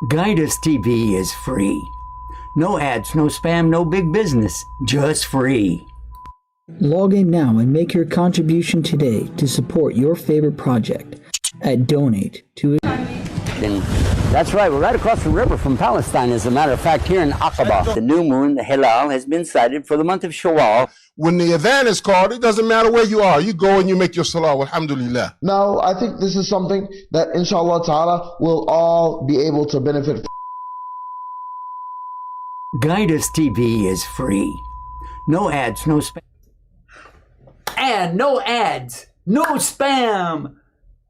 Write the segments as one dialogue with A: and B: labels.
A: Guidus TV is free. No ads, no spam, no big business. Just free.
B: Log in now and make your contribution today to support your favorite project at Donate to.
A: That's right, we're right across the river from Palestine. As a matter of fact, here in Aqaba, the new moon, the Hilal, has been sighted for the month of Shawwal.
C: When the adhan is called, it doesn't matter where you are. You go and you make your salah, alhamdulillah.
D: Now, I think this is something that inshallah ta'ala will all be able to benefit from.
A: Guidus TV is free. No ads, no spam. And no ads, no spam.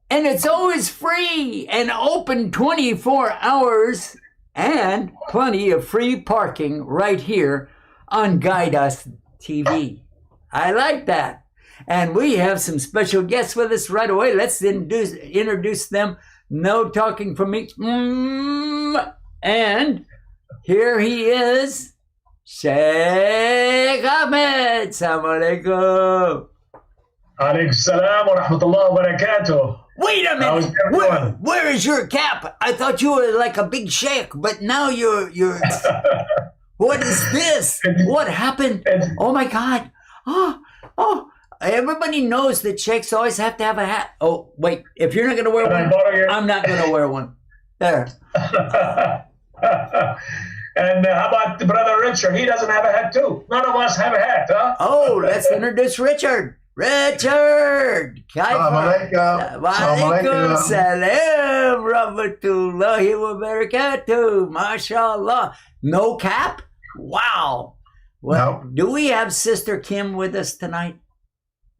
A: And it's always free and open 24 hours and plenty of free parking right here on Guide Us TV. I like that. And we have some special guests with us right away. Let's introduce them. No talking from me. And here he is, Sheikh Ahmed. Assalamu alaikum.
E: Alaikum salam wa rahmatullah wa barakatuh.
A: Wait a minute. Where is your cap? I thought you were like a big sheikh, but now you're what is this? What happened? Oh my God. Oh, everybody knows that sheikhs always have to have a hat. Oh, wait, if you're not going to wear one, I'm not going to wear one. There.
E: And how about Brother Richard? He doesn't have a hat too. None of us have a hat, huh?
A: Oh, let's introduce Richard. Richard! Walaikum salam rahmatullahi wa barakatuh. MashaAllah. No cap? Wow. Well, no. Do we have Sister Kim with us tonight?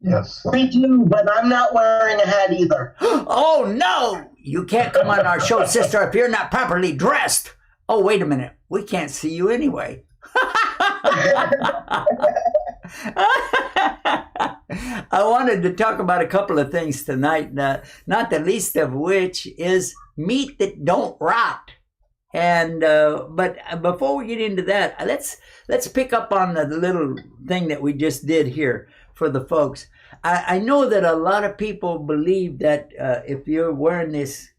F: Yes.
G: We do, but I'm not wearing a hat either.
A: Oh, no! You can't come on our show, sister, if you're not properly dressed. Oh, wait a minute. We can't see you anyway. I wanted to talk about a couple of things tonight, not the least of which is meat that don't rot. And but before we get into that, let's pick up on the little thing that we just did here for the folks. I know that a lot of people believe that if you're wearing this,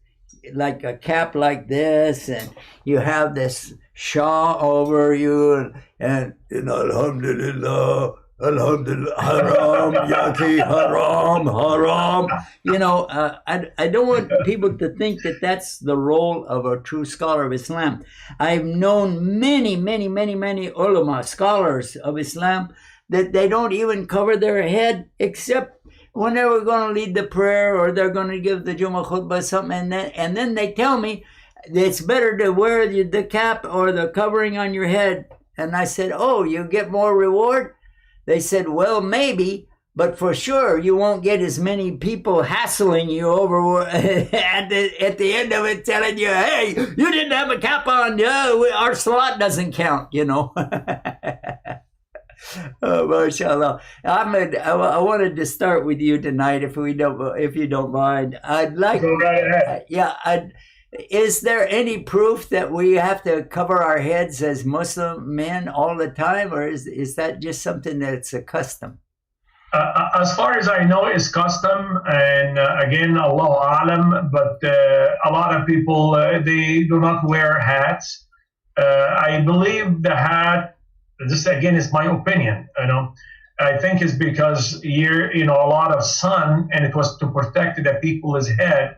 A: like a cap like this, and you have this shawl over you, and alhamdulillah, alhamdulillah, haram, yaki, haram. You know, I don't want people to think that that's the role of a true scholar of Islam. I've known many ulama, scholars of Islam, that they don't even cover their head except when they were going to lead the prayer or they're going to give the Jummah khutbah something, and then they tell me it's better to wear the cap or the covering on your head. And I said, oh, you get more reward? They said, well, maybe, but for sure you won't get as many people hassling you over at the end of it, telling you, hey, you didn't have a cap on. Yeah, our salat doesn't count, you know. Oh, mashallah. Ahmed, I wanted to start with you tonight, if you don't mind. I'd like,
E: go right ahead.
A: Is there any proof that we have to cover our heads as Muslim men all the time, or is that just something that's a custom?
E: As far as I know, it's custom, and again, Allahu Alam, but a lot of people, they do not wear hats. I believe the hat, this again is my opinion, I think it's because a lot of sun, and it was to protect the people's head.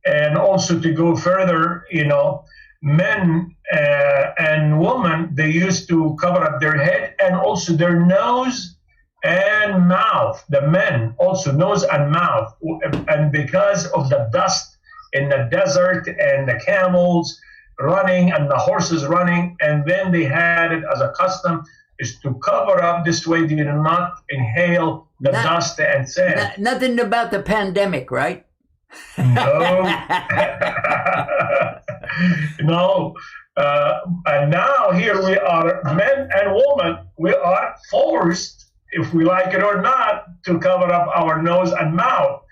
E: And also to go further, men and women, they used to cover up their head and also their nose and mouth. The men also nose and mouth. And because of the dust in the desert and the camels running and the horses running, and then they had it as a custom is to cover up this way they do not inhale the dust and sand.
A: Nothing about the pandemic, right?
E: No. No. And now here we are, men and women, we are forced, if we like it or not, to cover up our nose and mouth.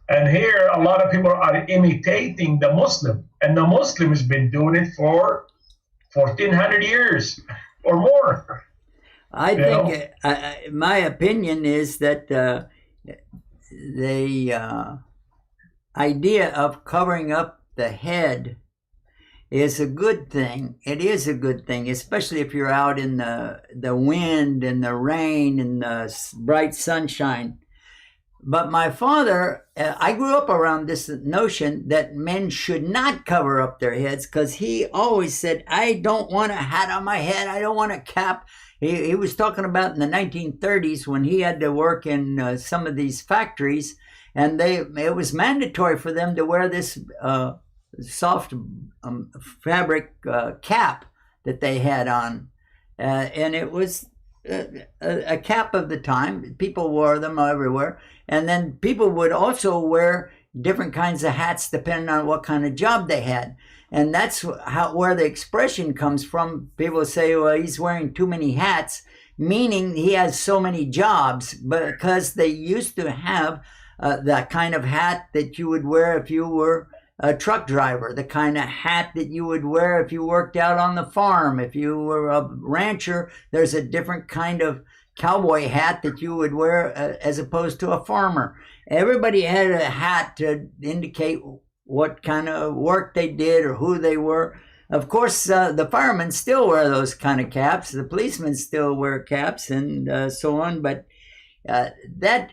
E: And here a lot of people are imitating the Muslim. And the Muslim has been doing it for 1,400 years or more.
A: I think my opinion is that the idea of covering up the head is a good thing. It is a good thing, especially if you're out in the wind and the rain and the bright sunshine. But my father, I grew up around this notion that men should not cover up their heads, because he always said, I don't want a hat on my head. I don't want a cap. He was talking about in the 1930s when he had to work in some of these factories, and it was mandatory for them to wear this soft fabric cap that they had on. And it was a cap of the time. People wore them everywhere. And then people would also wear different kinds of hats depending on what kind of job they had. And that's where the expression comes from. People say, well, he's wearing too many hats, meaning he has so many jobs, because they used to have that kind of hat that you would wear if you were a truck driver, the kind of hat that you would wear if you worked out on the farm. If you were a rancher, there's a different kind of cowboy hat that you would wear as opposed to a farmer. Everybody had a hat to indicate what kind of work they did or who they were. Of course, the firemen still wear those kind of caps. The policemen still wear caps and so on. But I'd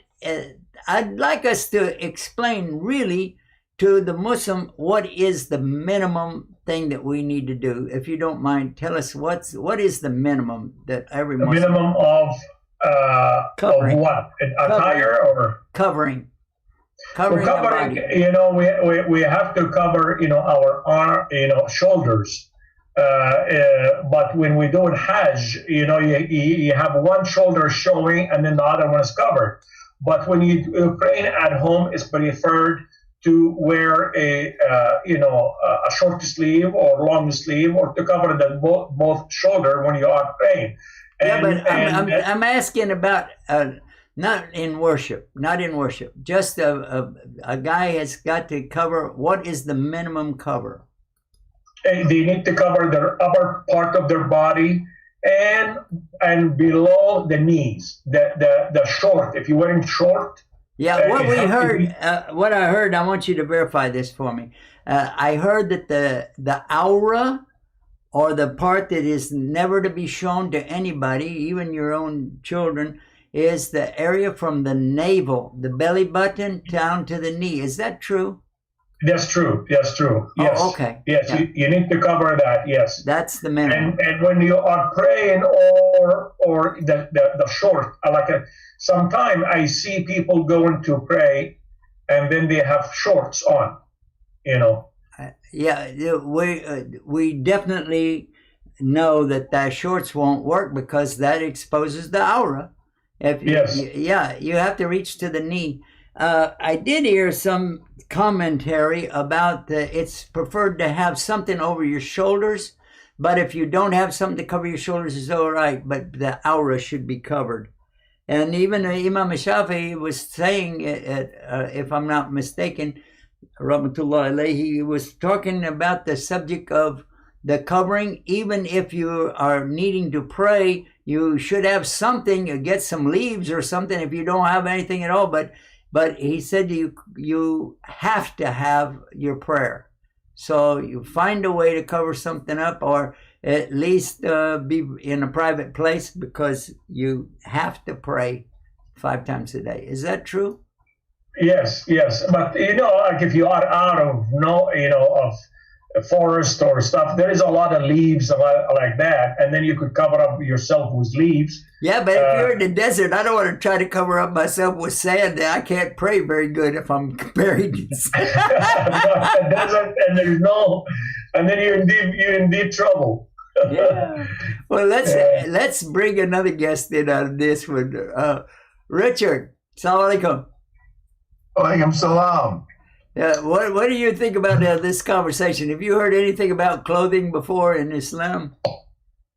A: like us to explain really to the Muslim what is the minimum thing that we need to do. If you don't mind, tell us what is the minimum that every Muslim...
E: The minimum of what? Attire or
A: covering?
E: Covering, you know, we have to cover, you know, our arm, you know, shoulders. But when we do Hajj, you know, you have one shoulder showing and then the other one is covered. But when you pray at home, it's preferred to wear a short sleeve or long sleeve, or to cover the both shoulder when you are praying.
A: I'm asking about not in worship. Just a guy has got to cover. What is the minimum cover?
E: They need to cover their upper part of their body and below the knees. The short. If you're wearing short.
A: Yeah, what I heard, I want you to verify this for me. I heard that the aura, or the part that is never to be shown to anybody, even your own children, is the area from the navel, the belly button, down to the knee. Is that true?
E: That's true. Yes.
A: Oh, okay.
E: Yes, yeah. You need to cover that. Yes.
A: That's the minimum.
E: And when you are praying or the short, sometimes I see people going to pray and then they have shorts on, you know.
A: Yeah, we definitely know that shorts won't work, because that exposes the aura.
E: Yes.
A: You have to reach to the knee. I did hear some commentary about it's preferred to have something over your shoulders, but if you don't have something to cover your shoulders, it's all right, but the aura should be covered. And even Imam Shafi'i was saying, if I'm not mistaken, Rahmatullah alayhi, he was talking about the subject of the covering. Even if you are needing to pray, you should have something, get some leaves or something if you don't have anything at all. But he said you have to have your prayer. So you find a way to cover something up, or at least be in a private place, because you have to pray 5 times a day. Is that true?
E: Yes. But, you know, like if you are out of a forest or stuff, there is a lot of leaves like that, and then you could cover up yourself with leaves. Yeah,
A: but if you're in the desert, I don't want to try to cover up myself with sand. I can't pray very good if I'm buried in sand.
E: The desert, and then you're in deep trouble.
A: Yeah. Well, let's bring another guest in on this one. Richard, Assalamu alaikum.
F: Walaikum salam.
A: What do you think about this conversation? Have you heard anything about clothing before in Islam?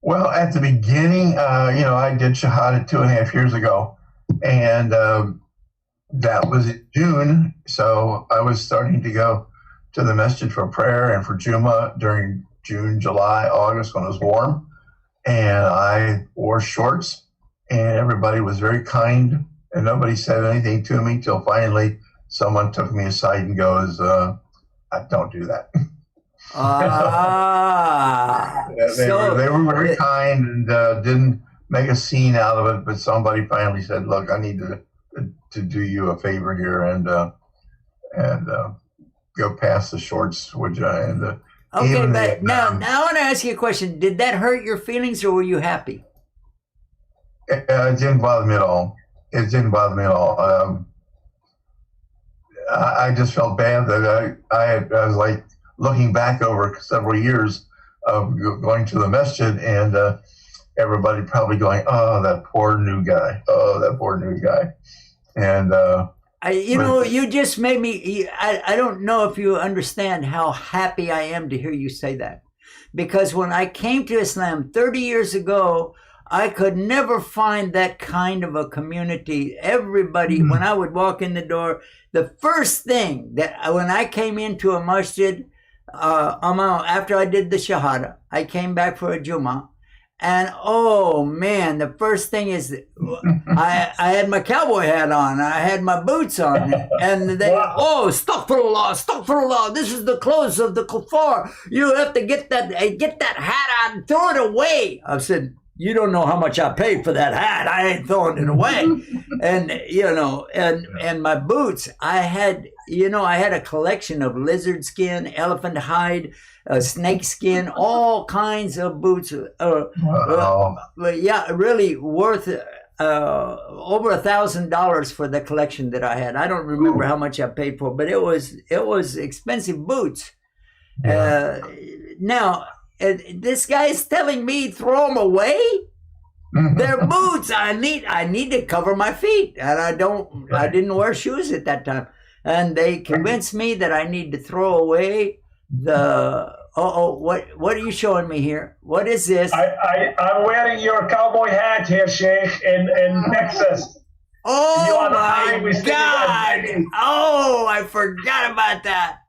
F: Well, at the beginning, I did Shahada 2.5 years ago, and that was in June. So I was starting to go to the masjid for prayer and for Jummah during June, July, August when it was warm. And I wore shorts, and everybody was very kind, and nobody said anything to me till finally someone took me aside and goes, don't do that.
A: Ah.
F: They were very kind and didn't make a scene out of it. But somebody finally said, "Look, I need to do you a favor here and go past the shorts, would you?" And
A: Okay, but now I want to ask you a question. Did that hurt your feelings, or were you happy?
F: It didn't bother me at all. It didn't bother me at all. I just felt bad that I was like looking back over several years of going to the masjid and everybody probably going, "Oh, that poor new guy. Oh, that poor new guy." And
A: you just made me. I don't know if you understand how happy I am to hear you say that, because when I came to Islam 30 years ago, I could never find that kind of a community. Everybody, when I would walk in the door, the first thing that when I came into a masjid, after I did the Shahada, I came back for a Jummah. And oh man, the first thing is I had my cowboy hat on, I had my boots on, and they, astaghfirullah, astaghfirullah, this is the clothes of the kuffar. You have to get that hat out and throw it away. I said, "You don't know how much I paid for that hat. I ain't throwing it away." And and my boots, I had a collection of lizard skin, elephant hide, snake skin, all kinds of boots. Really worth over $1,000 for the collection that I had. I don't remember how much I paid for, but it was expensive boots. Now. This guy's telling me throw them away. They're boots. I need to cover my feet, and I didn't wear shoes at that time. And they convinced me that I need to throw away the. What are you showing me here? What is this?
E: I'm wearing your cowboy hat here, Sheikh, in Texas.
A: Oh my God! Oh, I forgot about that.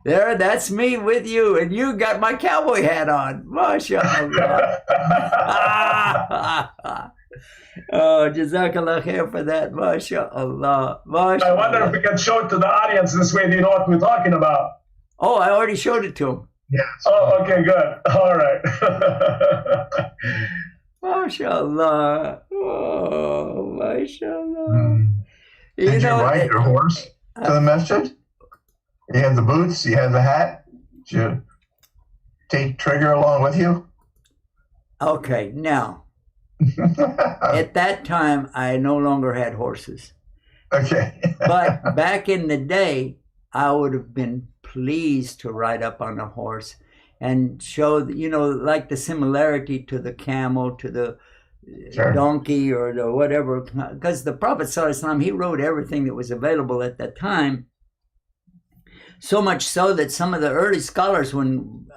A: There, that's me with you, and you got my cowboy hat on. MashaAllah. Oh, Jazakallah khair for that. MashaAllah.
E: I wonder if we can show it to the audience this way they know what we're talking about.
A: Oh, I already showed it to them.
F: Yeah.
E: Oh, okay, good. All right.
A: MashaAllah. Oh, MashaAllah.
F: Did you ride your horse to the masjid? You had the boots, you had the hat. Did you take Trigger along with you?
A: Okay, now, at that time, I no longer had horses.
F: Okay.
A: But back in the day, I would have been pleased to ride up on a horse and show, like the similarity to the camel, to the donkey or the whatever. Because the Prophet ﷺ, he rode everything that was available at that time. So much so that some of the early scholars, when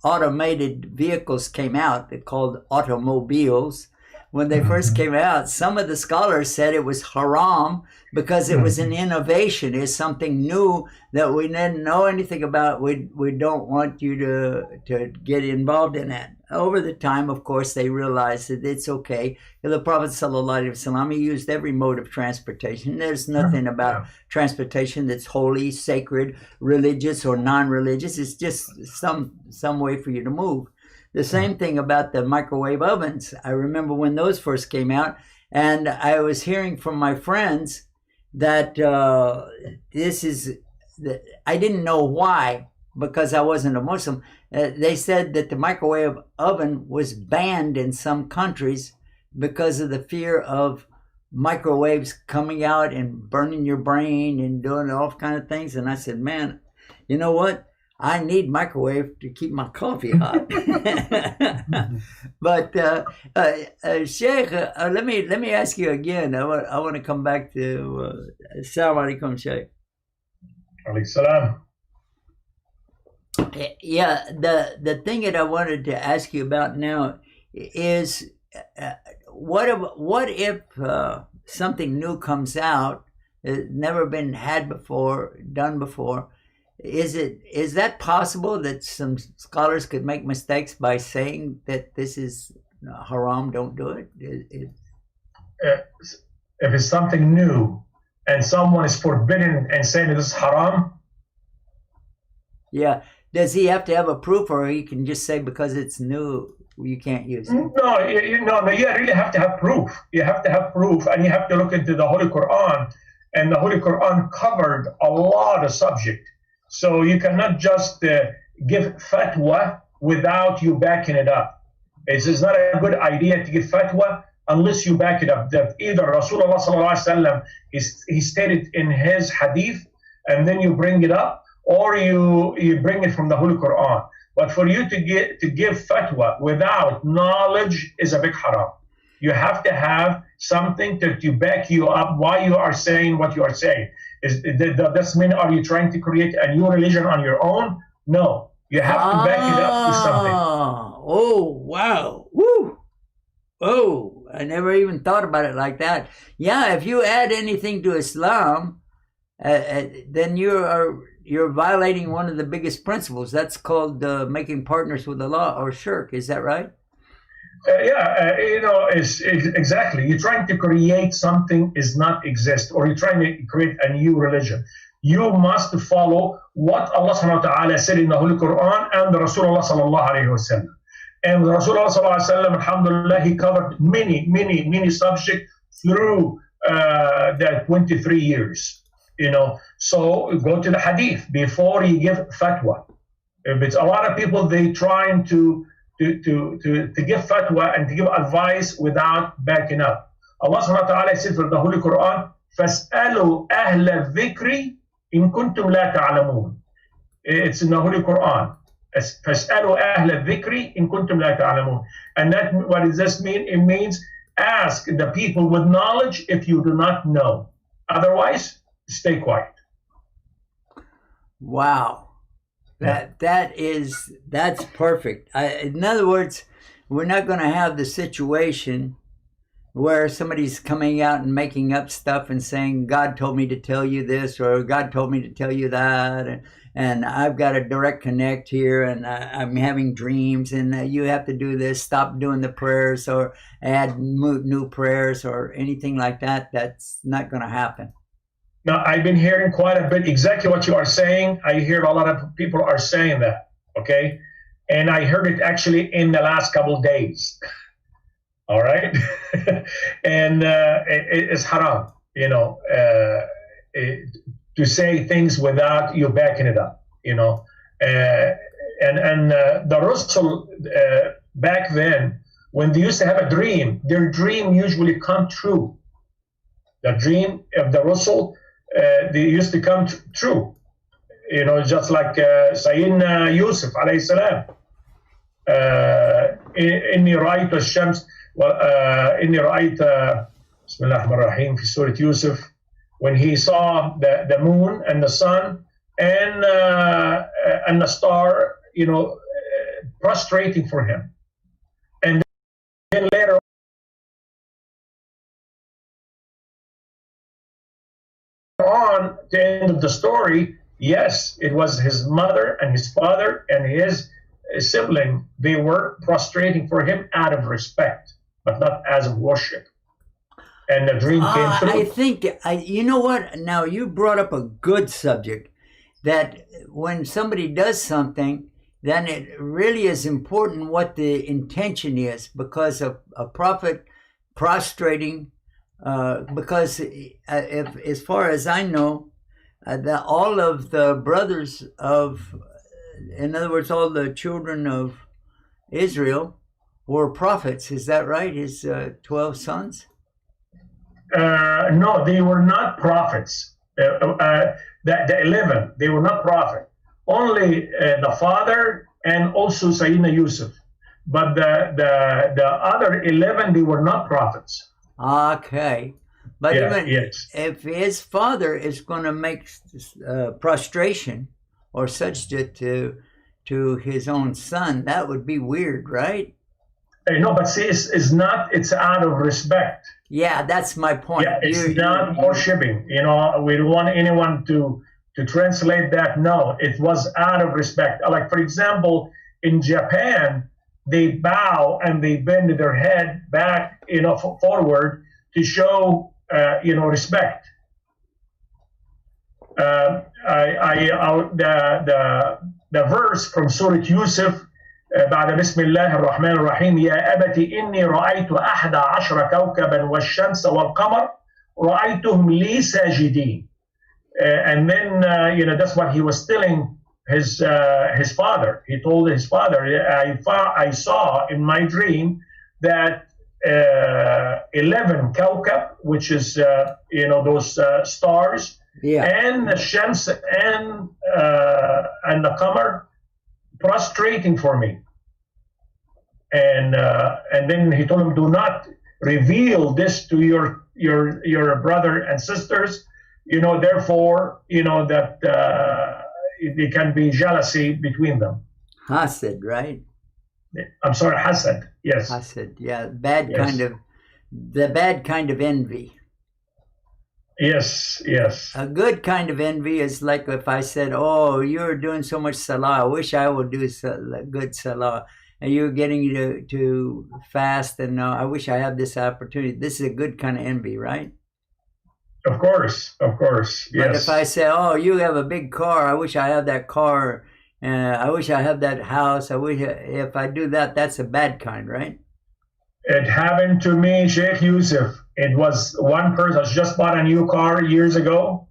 A: automated vehicles came out, they're called automobiles. When they first came out, some of the scholars said it was haram because it was an innovation. It's something new that we didn't know anything about. We don't want you to get involved in that. Over the time, of course, they realized that it's okay. The Prophet ﷺ, he used every mode of transportation. There's nothing about transportation that's holy, sacred, religious, or non-religious. It's just some way for you to move. The same thing about the microwave ovens. I remember when those first came out, and I was hearing from my friends that I didn't know why, because I wasn't a Muslim. They said that the microwave oven was banned in some countries because of the fear of microwaves coming out and burning your brain and doing all kind of things. And I said, man, you know what? I need microwave to keep my coffee hot. But Sheikh, let me ask you again. I want to come back to Assalamu alaikum, Sheikh.
E: Alaikum salam.
A: Yeah, the thing that I wanted to ask you about now is what if something new comes out, never been had before, done before? Is that possible that some scholars could make mistakes by saying that this is haram, don't do it?
E: If it's something new, and someone is forbidden and saying this is haram.
A: Yeah. Does he have to have a proof, or he can just say because it's new, you can't use it?
E: No, you really have to have proof. You have to have proof, and you have to look into the Holy Quran, and the Holy Quran covered a lot of subject. So you cannot just give fatwa without you backing it up. It's not a good idea to give fatwa unless you back it up. That either Rasulullah sallallahu alaihi wasallam he stated in his hadith, and then you bring it up, or you bring it from the Holy Quran. But for you to give fatwa without knowledge is a big haram. You have to have something to back you up why you are saying what you are saying. Does this mean are you trying to create a new religion on your own? No. You have to back it up with something.
A: Oh, wow. Woo. Oh, I never even thought about it like that. Yeah, if you add anything to Islam, then you're violating one of the biggest principles. That's called making partners with Allah, or shirk. Is that right?
E: It's exactly. You're trying to create something is not exist, or you're trying to create a new religion. You must follow what Allah subhanahu wa ta'ala said in the Holy Quran and the Rasulullah sallallahu alayhi wa sallam. And the Rasulullah sallallahu alayhi wa sallam, alhamdulillah, he covered many subjects through the 23 years. So go to the hadith before you give fatwa. But a lot of people, they trying to give fatwa and to give advice without backing up. Allah subhanahu wa ta'ala said for the Holy Quran, فَاسْأَلُوا أَهْلَ الذِّكْرِ إِن كُنتُمْ لَا تَعْلَمُونَ. It's in the Holy Quran. فَاسْأَلُوا أَهْلَ الذِّكْرِ إِن كُنتُمْ لَا تَعْلَمُونَ. And that, what does this mean? It means ask the people with knowledge if you do not know. Otherwise, stay quiet.
A: Wow. That's perfect. In other words, we're not going to have the situation where somebody's coming out and making up stuff and saying, God told me to tell you this, or God told me to tell you that, and I've got a direct connect here, and I'm having dreams, and you have to do this, stop doing the prayers, or add new prayers, or anything like that. That's not going to happen.
E: Now, I've been hearing quite a bit exactly what you are saying. I hear a lot of people are saying that, okay? And I heard it actually in the last couple of days. All right? And it's haram, to say things without you backing it up, and the Rasul back then, when they used to have a dream, their dream usually come true. The dream of the Rasul, they used to come true, just like Sayyidina Yusuf alayhi salam. إني رأيت الشمس إني رأيت بسم الله الرحمن الرحيم في سورة Yusuf, when he saw the moon and the sun and the star, prostrating for him. And then later on, the end of the story, yes, it was his mother and his father and his sibling. They were prostrating for him out of respect, but not as of worship. And the dream came through.
A: I think, you know what? Now, you brought up a good subject, that when somebody does something, then it really is important what the intention is, because of a prophet prostrating, because if, as far as I know, all of the brothers of, in other words, all the children of Israel were prophets. Is that right? His 12 sons?
E: No, they were not prophets. The 11, they were not prophets. Only the father and also Sayyidina Yusuf. But the other 11, they were not prophets.
A: Okay. But even
E: yes.
A: If his father is going to make prostration or sajda to his own son, that would be weird, right?
E: No, but see, it's out of respect.
A: Yeah, that's my point.
E: Yeah, it's not worshiping. We don't want anyone to translate that. No, it was out of respect. Like, for example, in Japan, they bow and they bend their head back, forward to show, respect. The verse from Surah Yusuf بعد بسم الله الرحمن الرحيم يا أبت إني رأيت 11 كوكبا والشمس والقمر رأيتهم لي ساجدين. And then that's what he was telling his father. He told his father, I saw in my dream that 11 kawkab, which is those stars, and the shams and the qamar prostrating for me. And then he told him, do not reveal this to your brother and sisters, therefore that there can be jealousy between them.
A: Hasad, right?
E: I'm sorry, hasad. Yes.
A: Hasad, yeah, the bad kind of envy.
E: Yes, yes.
A: A good kind of envy is like if I said, oh, you're doing so much salah, I wish I would do good salah, and you're getting to fast, and I wish I had this opportunity. This is a good kind of envy, right?
E: Of course, yes.
A: But if I say, oh, you have a big car, I wish I had that car, I wish I had that house, I wish if I do that, that's a bad kind, right?
E: It happened to me, Sheikh Yusuf. It was one person just bought a new car years ago,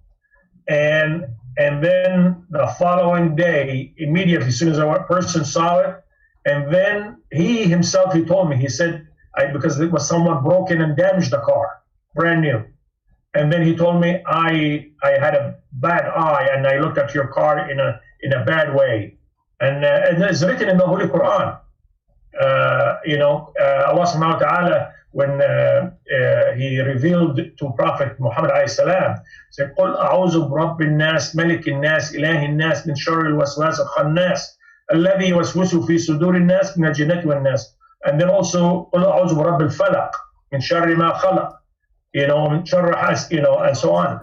E: and then the following day, immediately as soon as a person saw it, and then he himself, he told me, he said, because it was someone broken and damaged the car, brand new. And then he told me, I had a bad eye and I looked at your car in a bad way. And it's written in the Holy Quran. Allah subhanahu wa ta'ala, when he revealed to Prophet Muhammad alayhi salam, said, قُلْ أَعُوذُ بِرَبِّ النَّاسِ مَلِكِ النَّاسِ إِلَهِ النَّاسِ مِنْ شَرِّ الْوَسْوَاسِ الْخَنَّاسِ الَّذِي يُوَسْوِسُ فِي صُدُورِ النَّاسِ مِنَ الْجِنَّةِ وَالنَّاسِ. And then also, قُلْ أَعُوذُ بِرَبِّ الْفَلَقِ مِنْ شَرِّ مَا خَلَقَ, مِنْ شَرِّ حَاسِدٍ, and so on.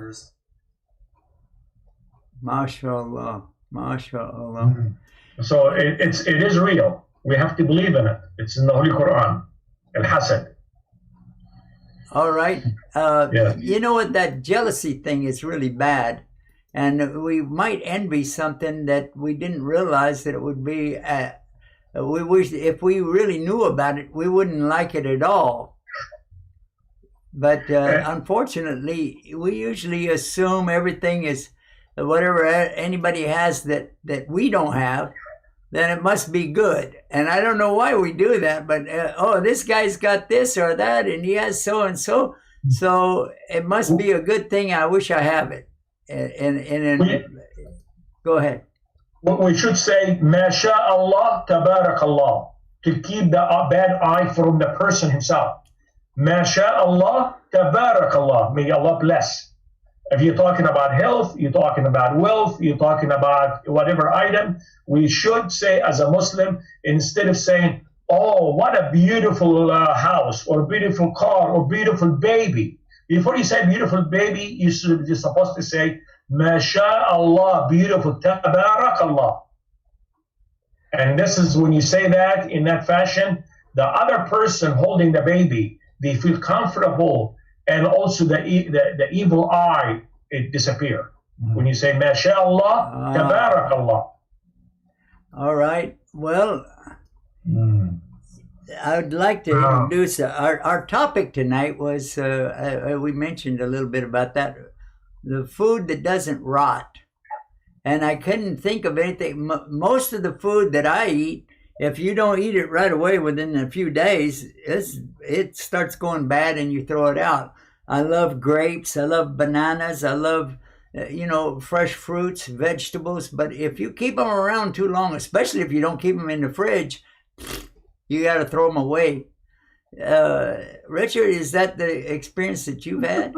A: MashaAllah, MashaAllah.
E: Mm-hmm. So it is real. We have to believe in it. It's in the Holy Quran. Al-Hasad.
A: All right.
E: Yeah.
A: You know what? That jealousy thing is really bad. And we might envy something that we didn't realize that it would be. We wish if we really knew about it, we wouldn't like it at all. But unfortunately, we usually assume everything is whatever anybody has that we don't have, then it must be good. And I don't know why we do that, but this guy's got this or that, and he has so and so, so it must be a good thing. I wish I have it. Go ahead.
E: What we should say, Ma sha Allah, tabarak Allah, to keep the bad eye from the person himself. Ma sha Allah, tabarak Allah, may Allah bless. If you're talking about health, you're talking about wealth, you're talking about whatever item, we should say as a Muslim, instead of saying, oh, what a beautiful house, or beautiful car, or beautiful baby. Before you say beautiful baby, you're supposed to say, Ma sha Allah, beautiful, tabarak Allah. And this is when you say that in that fashion, the other person holding the baby, they feel comfortable, and also the evil eye, it disappear. When you say, Ma sha Allah, tabarak Allah.
A: All right. Well, I would like to introduce our topic tonight was, we mentioned a little bit about that, the food that doesn't rot. And I couldn't think of anything. Most of the food that I eat, if you don't eat it right away within a few days, it starts going bad and you throw it out. I love grapes. I love bananas. I love, fresh fruits, vegetables. But if you keep them around too long, especially if you don't keep them in the fridge, you got to throw them away. Richard, is that the experience that you've had?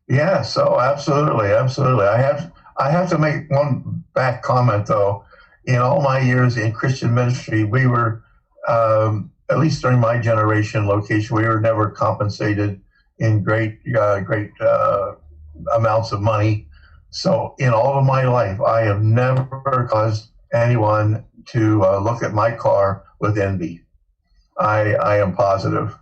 F: Yeah, so absolutely. I have to make one back comment, though. In all my years in Christian ministry, we were, at least during my generation location, we were never compensated in great amounts of money. So in all of my life, I have never caused anyone to look at my car with envy. I am positive.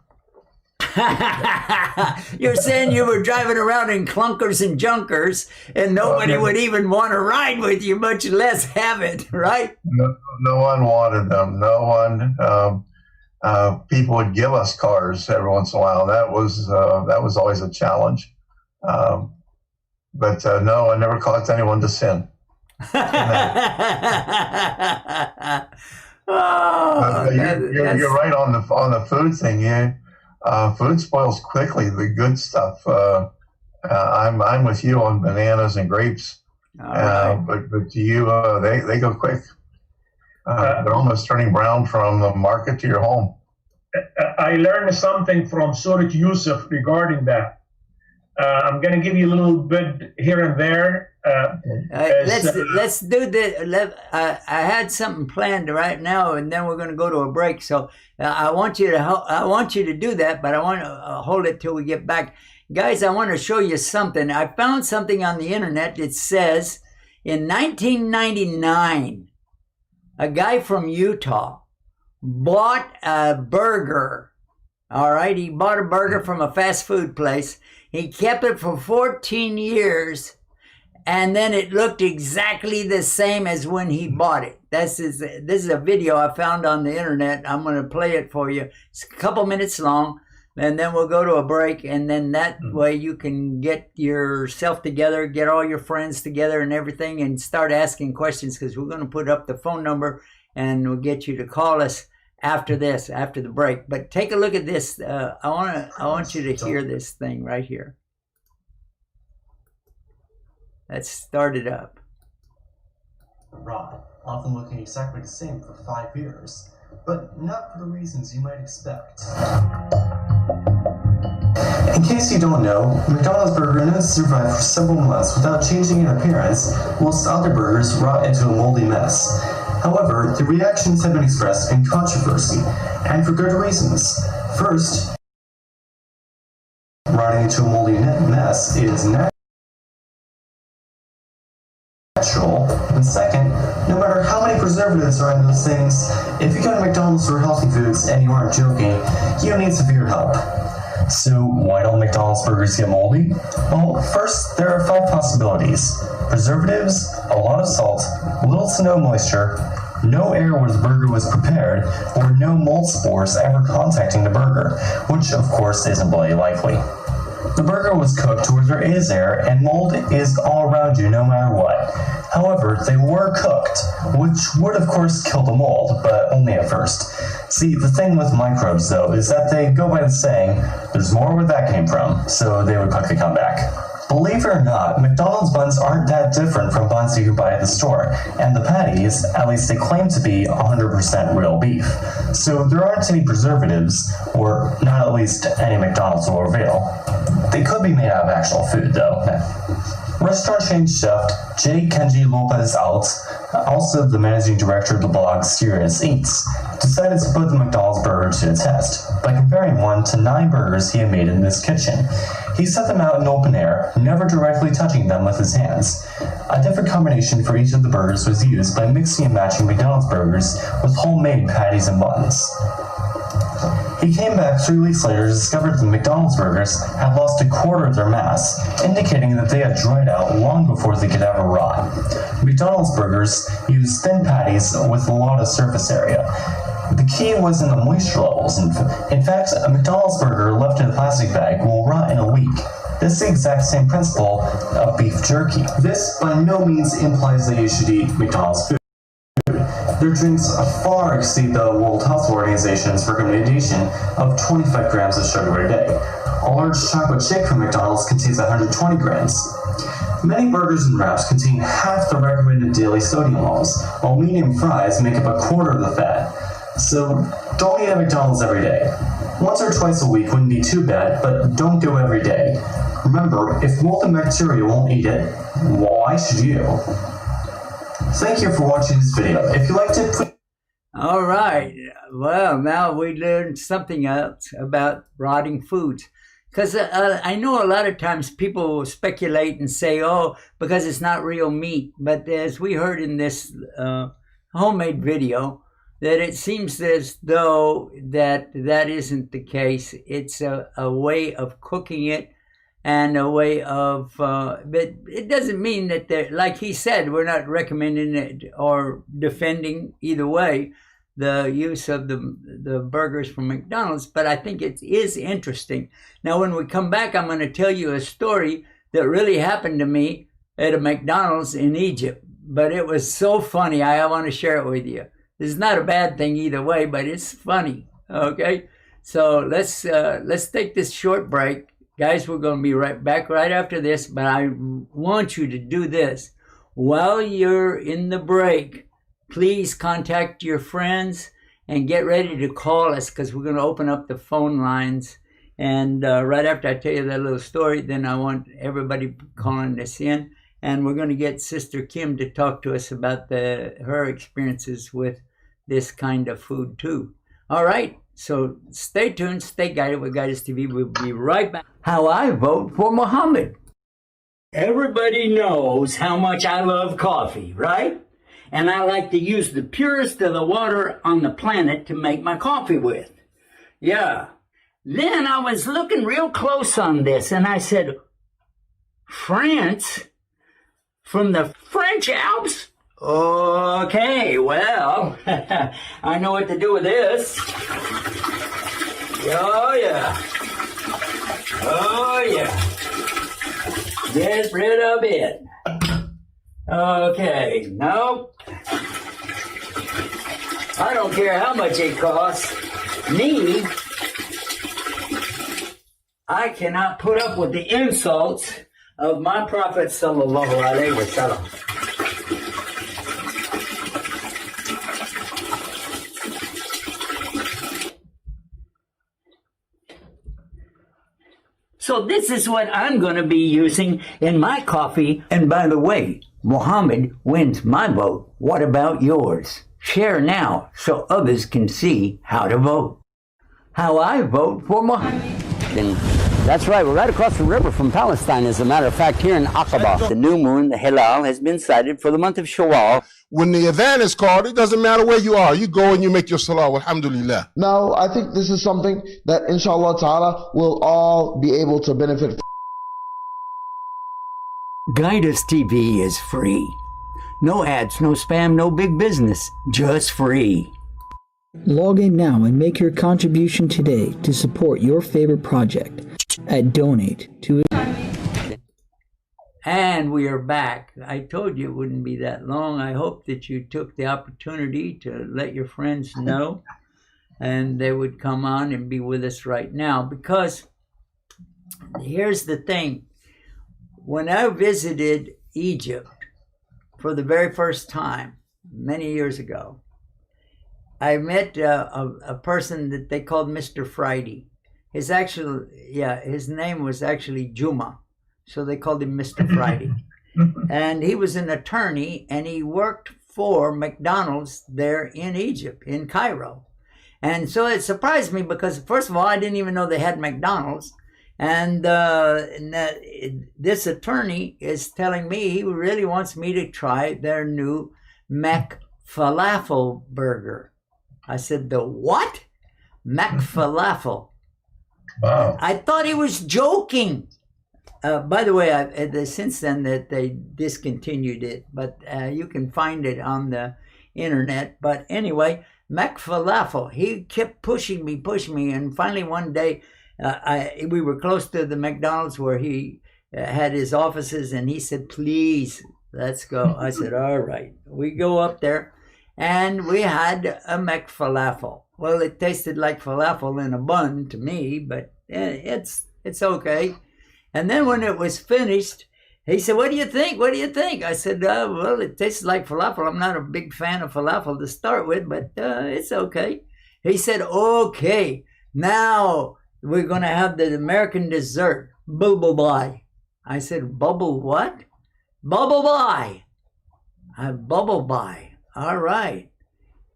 A: You're saying you were driving around in clunkers and junkers, and nobody would even want to ride with you, much less have it, right?
F: No one wanted them. No one. People would give us cars every once in a while. That was always a challenge. But no, I never caused anyone to sin. You're right on the food thing. Food spoils quickly. The good stuff. I'm with you on bananas and grapes.
A: Right.
F: But to you, they go quick. They're almost turning brown from the market to your home.
E: I learned something from Surah Yusuf regarding that. I'm going to give you a little bit here and there.
A: Let's do this. I had something planned right now, and then we're going to go to a break. So I want you to do that, but I want to hold it till we get back, guys. I want to show you something. I found something on the internet that says in 1999, a guy from Utah bought a burger. All right, he bought a burger from a fast food place. He kept it for 14 years, and then it looked exactly the same as when he bought it. This is a video I found on the internet. I'm going to play it for you. It's a couple minutes long, and then we'll go to a break, and then that way you can get yourself together, get all your friends together and everything, and start asking questions, because we're going to put up the phone number, and we'll get you to call us after the break. But take a look at this. I want you to hear this thing right here. Let's start it up.
H: Right, often looking exactly the same for 5 years, but not for the reasons you might expect. In case you don't know, McDonald's burger known to survive for several months without changing in appearance, whilst other burgers rot into a moldy mess. However, the reactions have been expressed in controversy, and for good reasons. First, rotting into a moldy mess is natural, and second, no matter how many preservatives are in those things, if you go to McDonald's for healthy foods and you aren't joking, you need severe help. So why don't McDonald's burgers get moldy? Well, first, there are 5 possibilities. Preservatives, a lot of salt, little to no moisture, no air where the burger was prepared, or no mold spores ever contacting the burger, which of course isn't really likely. The burger was cooked where there is air, and mold is all around you no matter what. However, they were cooked, which would of course kill the mold, but only at first. See, the thing with microbes though is that they go by the saying, there's more where that came from, so they would quickly come back. Believe it or not, McDonald's buns aren't that different from buns you can buy at the store, and the patties, at least they claim to be 100% real beef. So there aren't any preservatives, or not at least any McDonald's will reveal. They could be made out of actual food though. Restaurant chain chef J. Kenji Lopez Alt, also the managing director of the blog Serious Eats, decided to put the McDonald's burger to the test by comparing one to 9 burgers he had made in his kitchen. He set them out in open air, never directly touching them with his hands. A different combination for each of the burgers was used by mixing and matching McDonald's burgers with homemade patties and buns. He came back 3 weeks later to discover that the McDonald's burgers had lost a quarter of their mass, indicating that they had dried out long before they could ever rot. McDonald's burgers used thin patties with a lot of surface area. The key was in the moisture levels. In fact, a McDonald's burger left in a plastic bag will rot in a week. This is the exact same principle of beef jerky. This by no means implies that you should eat McDonald's food. Their drinks far exceed the World Health Organization's recommendation of 25 grams of sugar a day. A large chocolate shake from McDonald's contains 120 grams. Many burgers and wraps contain half the recommended daily sodium levels, while medium fries make up a quarter of the fat. So don't eat at McDonald's every day. Once or twice a week wouldn't be too bad, but don't go every day. Remember, if mold and bacteria won't eat it, why should you? Thank you for watching this video. If you liked it, please...
A: All right. Well, now we learned something else about rotting foods. Because I know a lot of times people speculate and say, oh, because it's not real meat. But as we heard in this homemade video, that it seems as though that isn't the case. It's a way of cooking it and a way of, but it doesn't mean that, like he said, we're not recommending it or defending either way the use of the burgers from McDonald's, but I think it is interesting. Now, when we come back, I'm going to tell you a story that really happened to me at a McDonald's in Egypt, but it was so funny. I want to share it with you. It's not a bad thing either way, but it's funny. Okay, so let's take this short break, guys. We're going to be right back right after this. But I want you to do this while you're in the break. Please contact your friends and get ready to call us because we're going to open up the phone lines. And right after I tell you that little story, then I want everybody calling us in, and we're going to get Sister Kim to talk to us about her experiences with this kind of food too. All right, so stay tuned, stay guided with Guidance TV. We'll be right back. How I vote for Muhammad. Everybody knows how much I love coffee, right? And I like to use the purest of the water on the planet to make my coffee with. Yeah. Then I was looking real close on this, and I said, France? From the French Alps? Okay, well, I know what to do with this. Oh, yeah. Oh, yeah. Get rid of it. Okay, nope. I don't care how much it costs. Me, I cannot put up with the insults of my Prophet sallallahu alaihi wasallam. So this is what I'm going to be using in my coffee. And by the way, Muhammad wins my vote. What about yours? Share now so others can see how to vote. How I vote for Muhammad.
I: That's right, we're right across the river from Palestine, as a matter of fact, here in Aqaba. The new moon, the Hilal, has been sighted for the month of Shawwal.
C: When the adhan is called, it doesn't matter where you are. You go and you make your salah, alhamdulillah.
D: Now, I think this is something that inshallah ta'ala will all be able to benefit.
A: Guidance TV is free. No ads, no spam, no big business, just free.
B: Log in now and make your contribution today to support your favorite project at Donate to.
A: And we are back. I told you it wouldn't be that long. I hope that you took the opportunity to let your friends know and they would come on and be with us right now, because here's the thing. When I visited Egypt for the very first time many years ago, I met a person that they called Mr. Friday. His name was actually Juma, so they called him Mr. Friday. And he was an attorney, and he worked for McDonald's there in Egypt, in Cairo. And so it surprised me because, first of all, I didn't even know they had McDonald's. And this attorney is telling me he really wants me to try their new Mac Falafel burger. I said, the what? Mac Falafel.
F: Wow.
A: I thought he was joking. By the way, since then that they discontinued it, but you can find it on the internet. But anyway, Mac Falafel, he kept pushing me, and finally one day, we were close to the McDonald's where he had his offices, and he said, please, let's go. I said, all right. We go up there, and we had a Mac Falafel. Well, it tasted like falafel in a bun to me, but it's okay. And then when it was finished, he said, what do you think? What do you think? I said, well, it tastes like falafel. I'm not a big fan of falafel to start with, but it's okay. He said, okay, now we're going to have the American dessert, bubble pie. I said, bubble what? Bubble pie. Bubble pie. All right.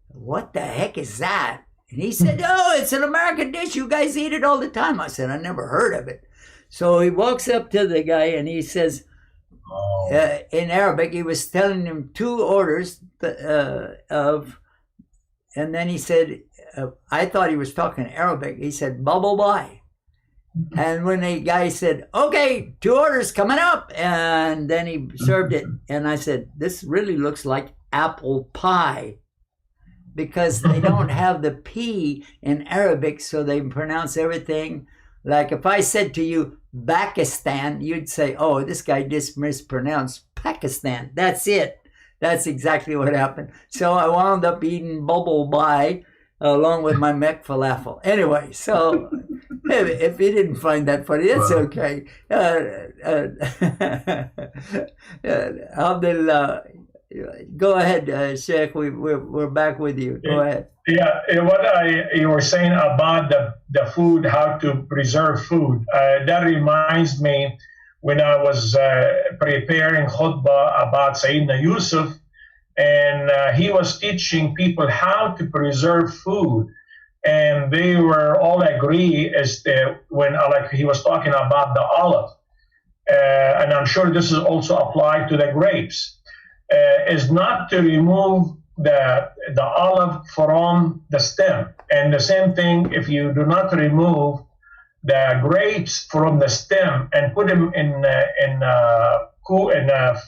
A: What the heck is that? And he said, oh, it's an American dish. You guys eat it all the time. I said, I never heard of it. So he walks up to the guy and he says, in Arabic, he was telling him two orders of and then he said, I thought he was talking Arabic. He said, bubble bye. And when the guy said, okay, 2 orders coming up, and then he served it, and I said, this really looks like apple pie, because they don't have the P in Arabic, so they pronounce everything. Like if I said to you, Pakistan, you'd say, oh, this guy just mispronounced Pakistan. That's it. That's exactly what happened. So I wound up eating bubble pie along with my mech falafel. Anyway, so if you didn't find that funny, it's okay. Alhamdulillah. Go ahead, Sheikh. We're back with you. Go ahead.
E: Yeah, what you were saying about the food, how to preserve food, that reminds me when I was preparing khutbah about Sayyidina Yusuf, and he was teaching people how to preserve food, and they were all agree as to when like he was talking about the olive, and I'm sure this is also applied to the grapes. Is not to remove the olive from the stem, and the same thing if you do not remove the grapes from the stem and put them in a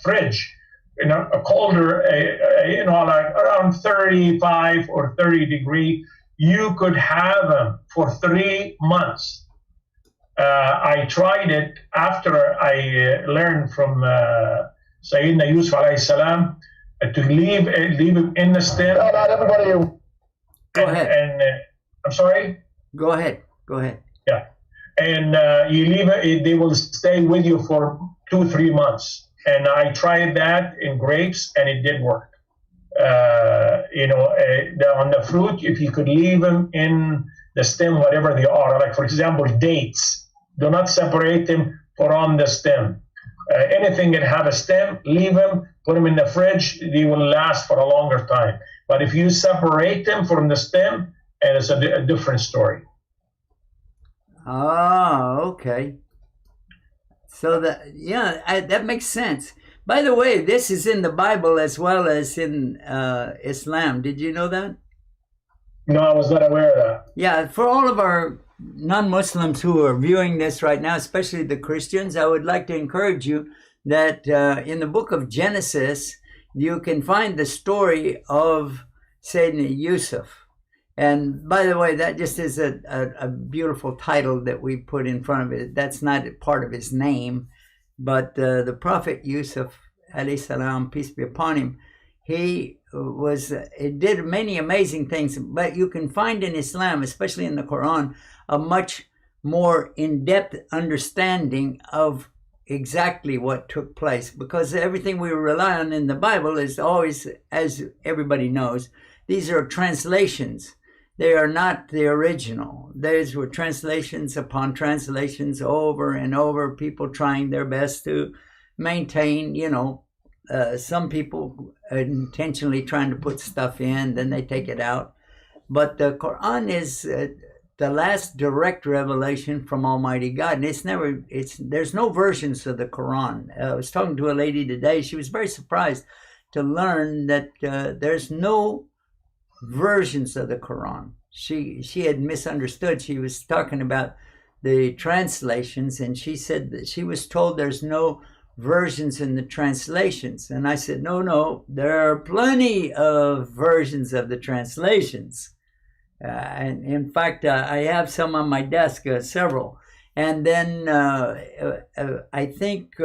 E: fridge, in a colder, like around 35 or 30 degree, you could have them for 3 months. I tried it after I learned from Sayyidina Yusuf alayhi salam to leave him in the stem.
D: No, not everybody.
A: Go ahead.
E: And I'm sorry?
A: Go ahead.
E: Yeah. And you leave it, they will stay with you for 2-3 months. And I tried that in grapes, and it did work. On the fruit, if you could leave them in the stem, whatever they are, like for example, dates, do not separate them from the stem. Anything that have a stem, leave them, put them in the fridge, they will last for a longer time. But if you separate them from the stem, and it's a different story.
A: Oh, okay. So that makes sense. By the way, this is in the Bible as well as in Islam. Did you know that?
E: No, I was not aware of that.
A: Yeah, for all of our non-Muslims who are viewing this right now, especially the Christians, I would like to encourage you that in the book of Genesis, you can find the story of Sayyidina Yusuf. And by the way, that just is a beautiful title that we put in front of it. That's not part of his name, but the Prophet Yusuf, alayhi salam, peace be upon him, he did many amazing things, but you can find in Islam, especially in the Quran, a much more in-depth understanding of exactly what took place, because everything we rely on in the Bible is always, as everybody knows, these are translations. They are not the original. These were translations upon translations over and over, people trying their best to maintain, some people intentionally trying to put stuff in, then they take it out. But the Quran is the last direct revelation from Almighty God. And there's no versions of the Quran. I was talking to a lady today. She was very surprised to learn that there's no versions of the Quran. She had misunderstood. She was talking about the translations, and she said that she was told there's no versions in the translations. And I said, no, there are plenty of versions of the translations. And in fact, I have some on my desk, several. And then I think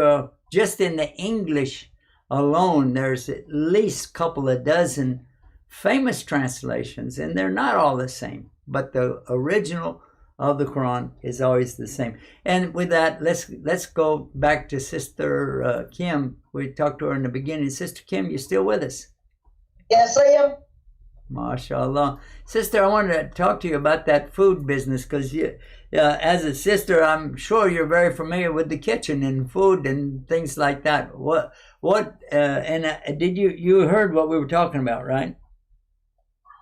A: just in the English alone, there's at least a couple of dozen famous translations, and they're not all the same, but the original of the Quran is always the same. And with that, let's go back to Sister Kim. We talked to her in the beginning. Sister Kim, you still with us?
G: Yes, I am.
A: MashaAllah. Sister, I wanted to talk to you about that food business, because as a sister, I'm sure you're very familiar with the kitchen and food and things like that. Did you heard what we were talking about, right?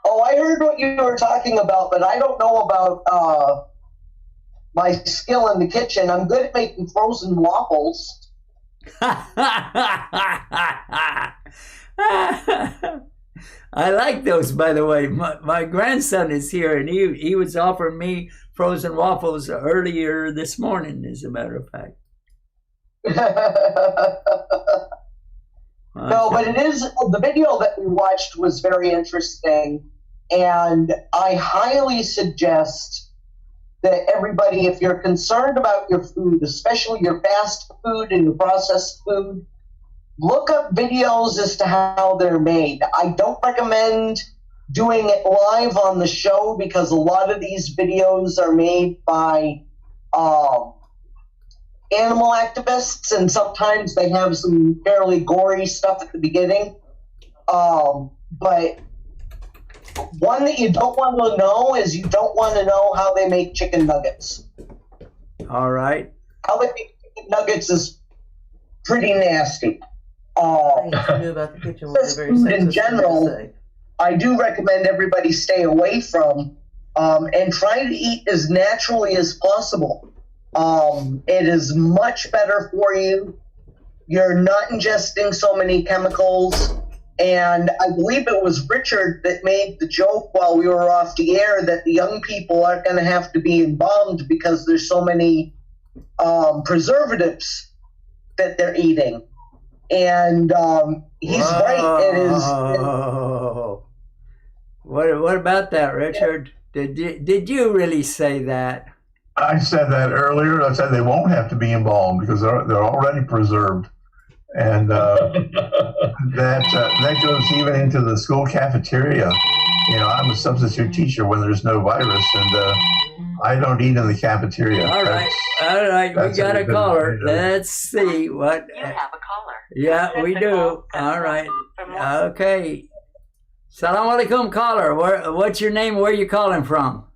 G: Oh, I heard what you were talking about, but I don't know about my skill in the kitchen. I'm good at making frozen waffles.
A: I like those, by the way. My grandson is here, and he was offering me frozen waffles earlier this morning, as a matter of fact.
G: No, but it is, the video that we watched was very interesting, and I highly suggest that everybody, if you're concerned about your food, especially your fast food and your processed food, look up videos as to how they're made. I don't recommend doing it live on the show because a lot of these videos are made by animal activists, and sometimes they have some fairly gory stuff at the beginning. But one that you don't want to know is you don't want to know how they make chicken nuggets.
A: All right.
G: How they make chicken nuggets is pretty nasty. Food in general, I do recommend everybody stay away from, and try to eat as naturally as possible. It is much better for you. You're not ingesting so many chemicals. And I believe it was Richard that made the joke while we were off the air that the young people aren't going to have to be embalmed because there's so many preservatives that they're eating. And he's right. It is.
A: What about that, Richard? Did you really say that?
F: I said that earlier. I said they won't have to be embalmed because they're already preserved, and that goes even into the school cafeteria. You know, I'm a substitute teacher when there's no virus, and I don't eat in the cafeteria.
A: All right, we got a caller. Let's see what.
J: You have a caller.
A: Yeah, we do. All right. Okay. Salam alaikum, caller. What's your name? Where are you calling from?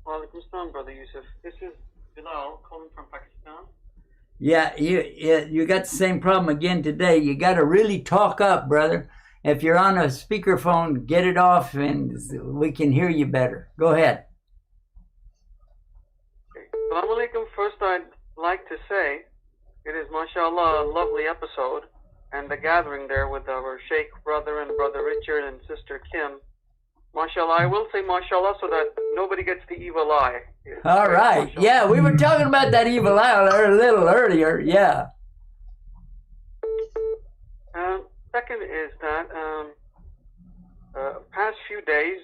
K: Walaikum salam, Brother Yusuf. This is Bilal calling from Pakistan.
A: Yeah, you got the same problem again today. You got to really talk up, brother. If you're on a speakerphone, get it off and we can hear you better. Go ahead.
K: Salam alaikum. First, I'd like to say it is, mashallah, a lovely episode, and the gathering there with our Sheikh brother and Brother Richard and Sister Kim. Mashallah, I will say mashallah so that nobody gets the evil eye.
A: All right. Mashallah. Yeah, we were talking about that evil eye a little earlier. Yeah.
K: Second is that past few days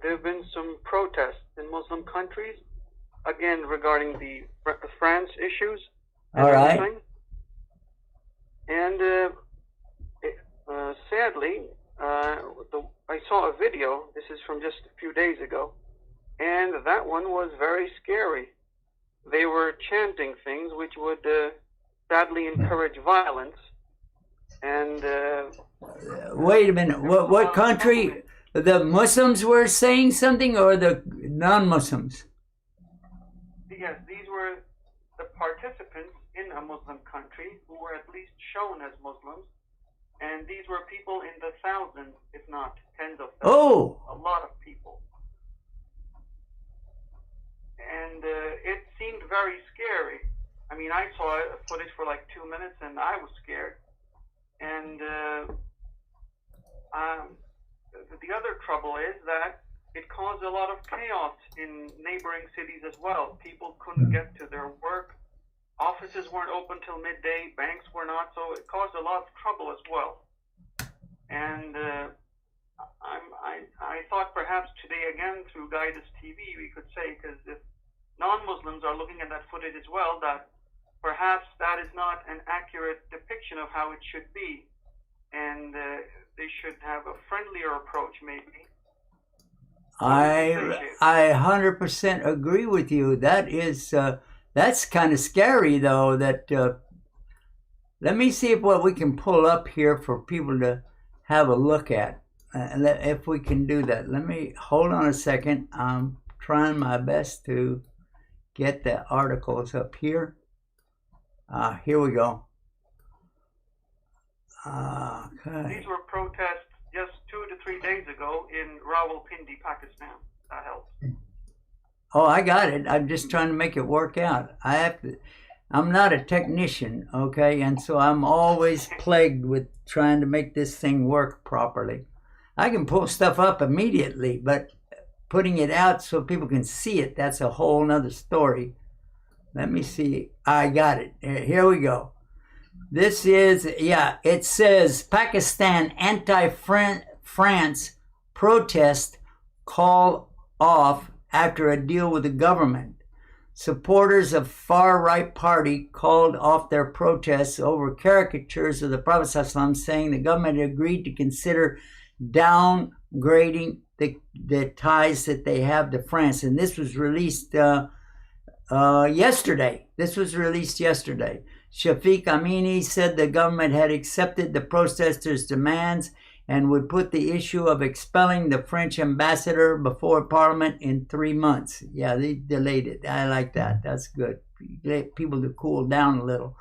K: there have been some protests in Muslim countries, again regarding the France issues.
A: All right.
K: And sadly, I saw a video, this is from just a few days ago, and that one was very scary. They were chanting things which would sadly encourage violence. And
A: wait a minute, what country? The Muslims were saying something, or the non-Muslims?
K: Yes, these were the participants in a Muslim country who were at least shown as Muslims. And these were people in the thousands, if not tens of thousands.
A: Oh!
K: A lot of people. And it seemed very scary. I mean, I saw footage for like 2 minutes and I was scared. And the other trouble is that it caused a lot of chaos in neighboring cities as well. People couldn't get to their work. Offices weren't open till midday, banks were not, so it caused a lot of trouble as well. And I thought perhaps today again through Guidance TV we could say, because if non-Muslims are looking at that footage as well, that perhaps that is not an accurate depiction of how it should be, and they should have a friendlier approach maybe.
A: I 100% agree with you. That is that's kind of scary though. That let me see what we can pull up here for people to have a look at, if we can do that. Let me hold on a second. I'm trying my best to get the articles up here. Here we go. Okay.
K: These were protests just 2 to 3 days ago in Rawalpindi, Pakistan. That helps.
A: Oh, I got it. I'm just trying to make it work out. I'm not a technician, okay? And so I'm always plagued with trying to make this thing work properly. I can pull stuff up immediately, but putting it out so people can see it, that's a whole nother story. Let me see. I got it. Here we go. This is, yeah, it says Pakistan anti-France protest call off after a deal with the government. Supporters of far-right party called off their protests over caricatures of the Prophet ﷺ, saying the government agreed to consider downgrading the ties that they have to France. And this was released yesterday. This was released yesterday. Shafiq Amini said the government had accepted the protesters' demands and would put the issue of expelling the French ambassador before Parliament in 3 months. Yeah, they delayed it. I like that. That's good. Get people to cool down a little.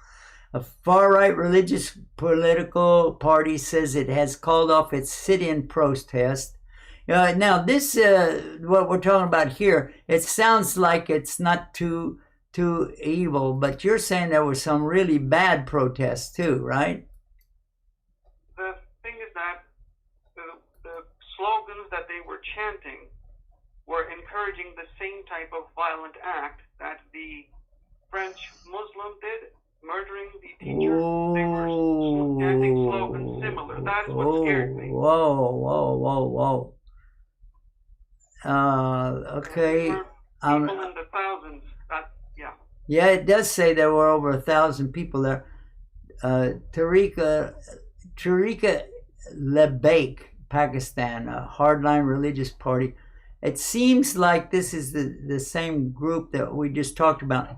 A: A far-right religious political party says it has called off its sit-in protest. Now, this, what we're talking about here, it sounds like it's not too evil, but you're saying there were some really bad protests too, right?
K: The thing is that the slogans that they were chanting were encouraging the same type of violent act that the French Muslim did, murdering the teacher. They were chanting slogans similar. That is what scared me.
A: Whoa. Okay.
K: People in the thousands.
A: Yeah, it does say there were over 1,000 people there. Tariqa Lebaik, Pakistan, a hardline religious party. It seems like this is the same group that we just talked about.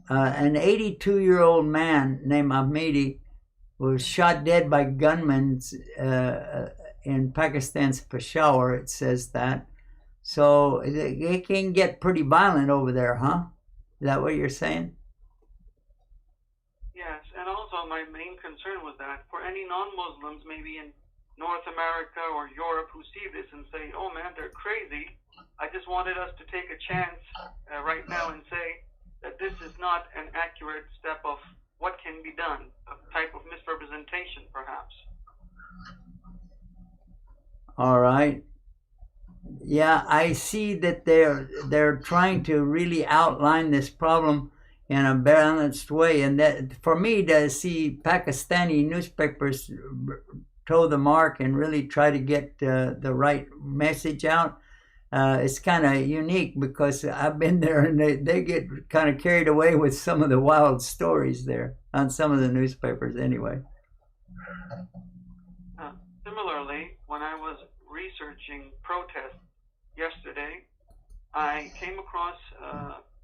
A: An 82-year-old man named Ahmedi was shot dead by gunmen in Pakistan's Peshawar, it says that. So it can get pretty violent over there, huh? Is that what you're saying?
K: Yes, and also my main concern was that for any non-Muslims, maybe in North America or Europe, who see this and say, oh man, they're crazy, I just wanted us to take a chance right now and say that this is not an accurate step of what can be done, a type of misrepresentation, perhaps.
A: All right. Yeah, I see that they're trying to really outline this problem in a balanced way, and that for me to see Pakistani newspapers toe the mark and really try to get the right message out, it's kind of unique because I've been there and they get kind of carried away with some of the wild stories there on some of the newspapers anyway.
K: Similarly, when I was researching protests yesterday, I came across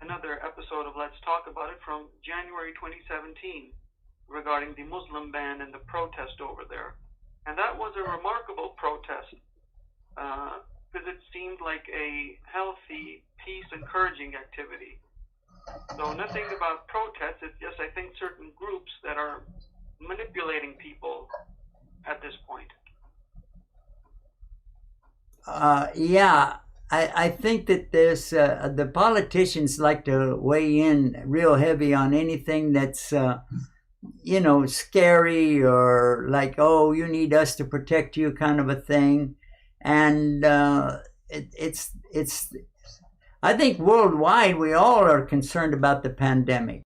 K: another episode of Let's Talk About It from January 2017 regarding the Muslim ban and the protest over there. And that was a remarkable protest because it seemed like a healthy, peace-encouraging activity. So nothing about protests, it's just I think certain groups that are manipulating people at this point.
A: Yeah, I think that there's the politicians like to weigh in real heavy on anything that's scary or like, oh, you need us to protect you kind of a thing. And it's I think worldwide we all are concerned about the pandemic.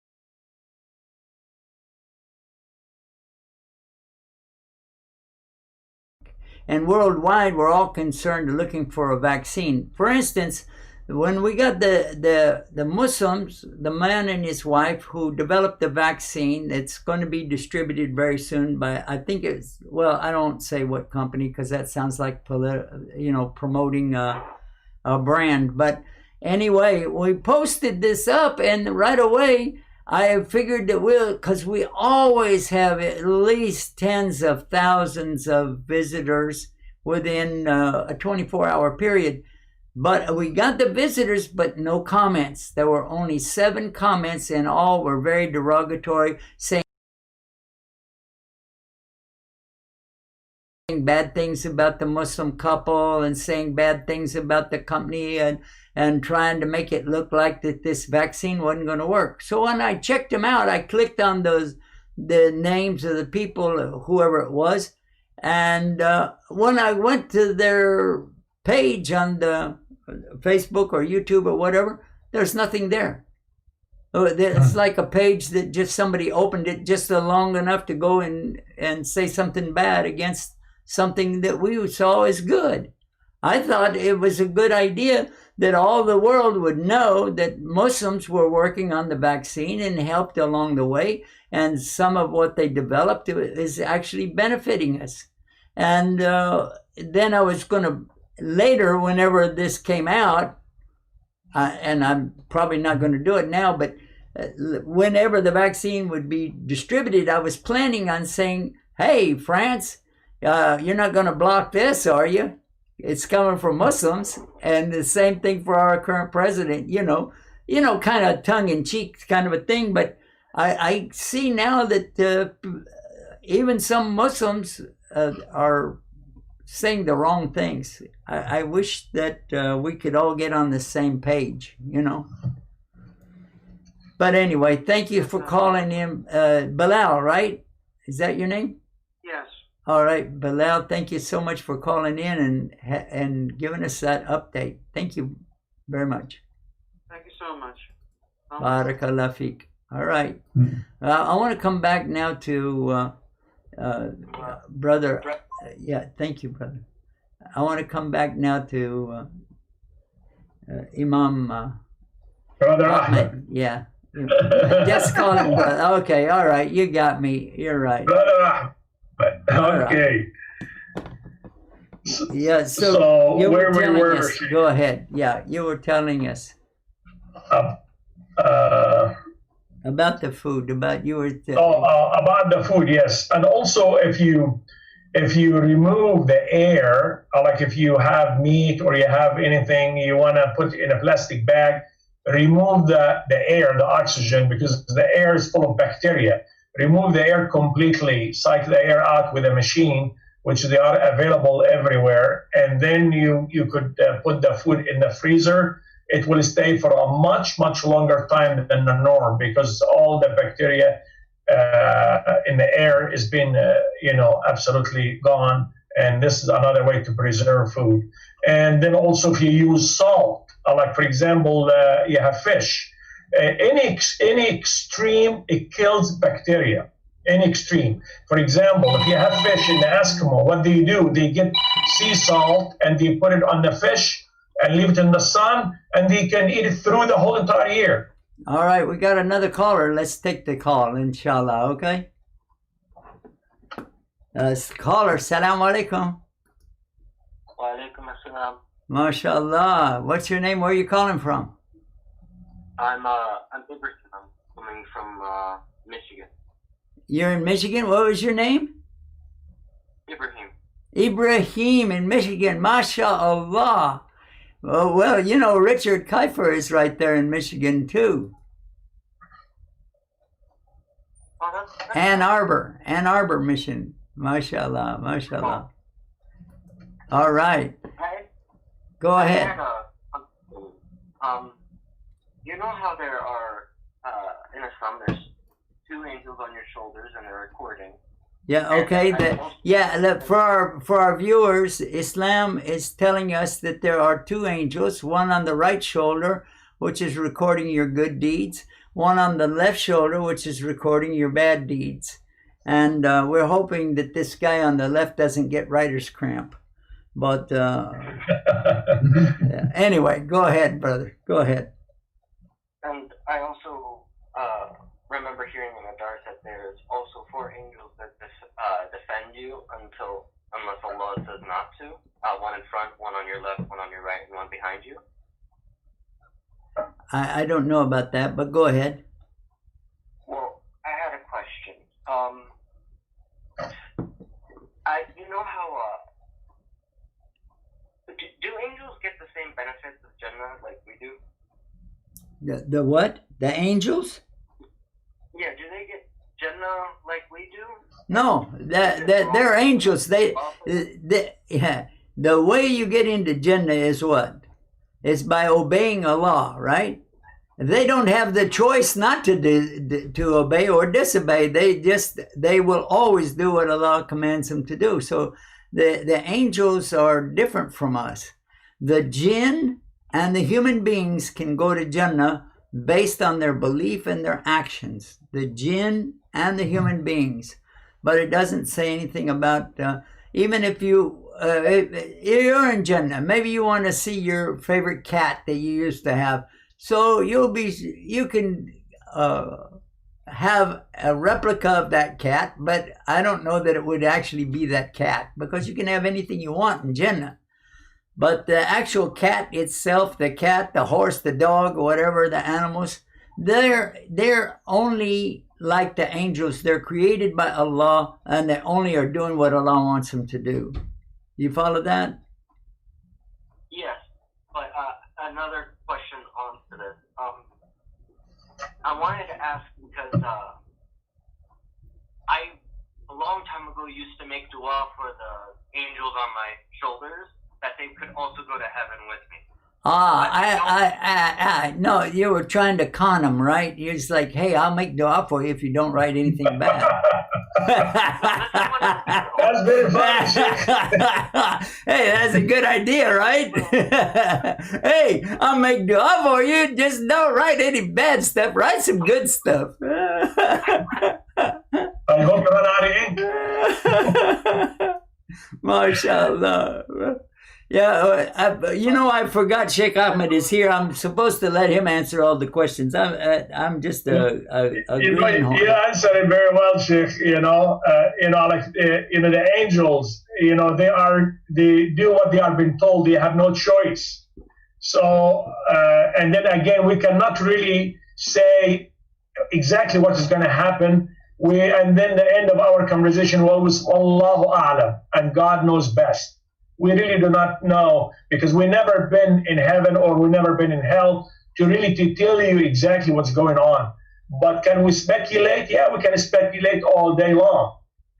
A: And worldwide, we're all concerned looking for a vaccine. For instance, when we got the Muslims, the man and his wife who developed the vaccine, it's going to be distributed very soon by, I think it's, well, I don't say what company because that sounds like promoting a brand. But anyway, we posted this up, and right away I figured that because we always have at least tens of thousands of visitors within a 24-hour period. But we got the visitors, but no comments. There were only 7 comments, and all were very derogatory, saying bad things about the Muslim couple and saying bad things about the company and trying to make it look like that this vaccine wasn't going to work. So when I checked them out, I clicked on the names of the people, whoever it was, and when I went to their page on the Facebook or YouTube or whatever, there's nothing there. It's like a page that just somebody opened it just long enough to go and say something bad against something that we saw as good. I thought it was a good idea that all the world would know that Muslims were working on the vaccine and helped along the way, and some of what they developed is actually benefiting us. And then I was going to, later, whenever this came out, and I'm probably not going to do it now, but whenever the vaccine would be distributed, I was planning on saying, hey, France, you're not going to block this, are you? It's coming from Muslims. And the same thing for our current president, kind of tongue-in-cheek kind of a thing. But I see now that even some Muslims are saying the wrong things. I wish that we could all get on the same page, But anyway, thank you for calling in. Bilal, right? Is that your name?
K: Yes.
A: All right, Bilal, thank you so much for calling in and giving us that update. Thank you very much.
K: Thank you so much.
A: Barakallah feek. All right. I want to come back now to brother. Yeah, thank you, brother. I want to come back now to Imam
E: Brother Ahmed.
A: Yeah. Just call him brother. Okay, all right. You got me. You're right.
E: Brother Ahmed. Okay.
A: Yeah, so you
E: where
A: were
E: we
A: telling
E: were.
A: us. Go ahead. Yeah, you were telling us about the food. About All right, we got another caller. Let's take the call, inshallah, okay? Caller, salam alaikum.
J: Wa alaikum assalam.
A: MashaAllah. What's your name? Where are you calling from?
J: I'm Ibrahim. I'm coming from Michigan.
A: You're in Michigan? What was your name?
J: Ibrahim.
A: Ibrahim in Michigan. MashaAllah. Oh, well, Richard Kiefer is right there in Michigan, too.
J: Oh, that's
A: Ann Arbor, Michigan. MashaAllah, MashaAllah. All right. Go ahead.
J: You know how there are, in Islam, there's two angels on your shoulders and they're recording.
A: Yeah, okay. Look, for our viewers, Islam is telling us that there are two angels, one on the right shoulder, which is recording your good deeds, one on the left shoulder, which is recording your bad deeds. And we're hoping that this guy on the left doesn't get writer's cramp. But anyway, go ahead, brother. Go ahead.
J: And I also remember hearing in the Dars that there's also four angels that defend you unless Allah says not to. One in front, one on your left, one on your right, and one behind you.
A: I don't know about that, but go ahead.
J: Well, I had a question. You know how do angels get the same benefits of Jannah like we do?
A: The what? The angels?
J: Yeah, do they get Jannah like we do?
A: No, they're angels. Yeah, the way you get into Jannah is what? It's by obeying Allah, right? They don't have the choice not to obey or disobey. They will always do what Allah commands them to do. So the angels are different from us. The jinn and the human beings can go to Jannah based on their belief and their actions. The jinn and the human beings. But it doesn't say anything about, even if you're in Jannah, maybe you want to see your favorite cat that you used to have. So you can have a replica of that cat, but I don't know that it would actually be that cat, because you can have anything you want in Jannah. But the actual cat itself, the cat, the horse, the dog, whatever, the animals, they're only like the angels. They're created by Allah, and they only are doing what Allah wants them to do. You follow that?
J: Yes, but another question on to this. I wanted to ask because I a long time ago used to make dua for the angels on my shoulders that they could also go to heaven with me.
A: No, you were trying to con them, right? You're just like, hey, I'll make dua for you if you don't write anything bad.
E: That's very funny, Sheikh.
A: Hey, that's a good idea, right? Hey, I'll make dua for you. Just don't write any bad stuff. Write some good stuff.
E: I hope you're not out of ink.
A: MashaAllah. Yeah, I forgot Sheikh Ahmed is here. I'm supposed to let him answer all the questions. I'm just a greenhorn.
E: You answered it very well, Sheikh. The angels, they do what they are being told. They have no choice. So, and then again, we cannot really say exactly what is going to happen. And then the end of our conversation was Allahu A'lam, and God knows best. We really do not know, because we've never been in heaven or we've never been in hell to tell you exactly what's going on. But can we speculate? Yeah, we can speculate all day long.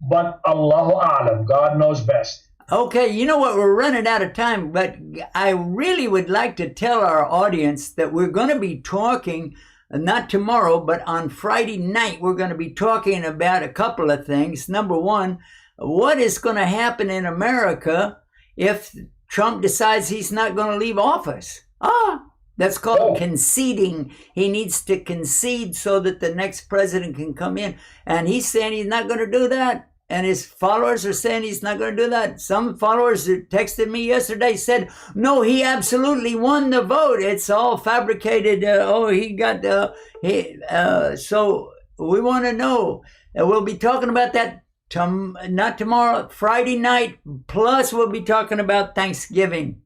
E: But Allahu A'lam, God knows best.
A: Okay, you know what? We're running out of time, but I really would like to tell our audience that we're going to be talking, not tomorrow, but on Friday night, we're going to be talking about a couple of things. Number one, what is going to happen in America if Trump decides he's not going to leave office? That's called conceding. He needs to concede so that the next president can come in. And he's saying he's not going to do that. And his followers are saying he's not going to do that. Some followers that texted me yesterday said, no, he absolutely won the vote. It's all fabricated. He got so we want to know. And we'll be talking about that not tomorrow, Friday night. Plus, we'll be talking about Thanksgiving.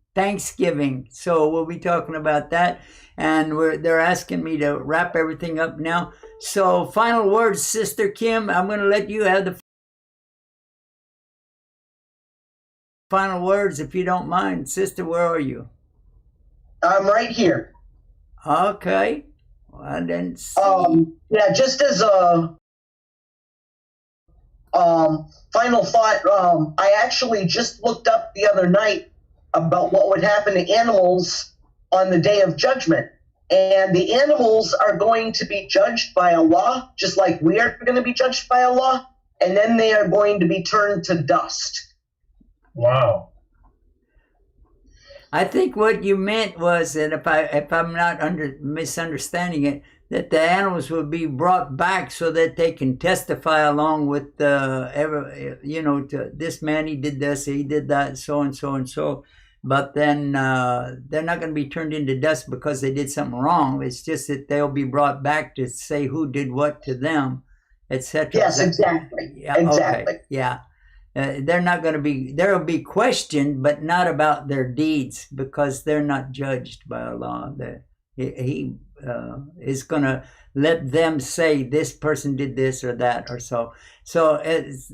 A: So we'll be talking about that. And they're asking me to wrap everything up now. So final words, Sister Kim. I'm going to let you have the final words, if you don't mind. Sister, where are you?
G: I'm right here.
A: Okay. Well, I didn't see.
G: Just as a final thought, I actually just looked up the other night about what would happen to animals on the Day of Judgment. And the animals are going to be judged by Allah, just like we are going to be judged by Allah. And then they are going to be turned to dust.
E: Wow.
A: I think what you meant was that if I'm not misunderstanding it, that the animals will be brought back so that they can testify along with to this man, he did this, he did that, so and so and so. But then they're not going to be turned into dust because they did something wrong. It's just that they'll be brought back to say who did what to them, etc.
G: Yes, exactly.
A: Yeah, exactly. Okay. Yeah. They're not going to be, they'll be questioned, but not about their deeds, because they're not judged by Allah. He is going to let them say this person did this or that or so. So it's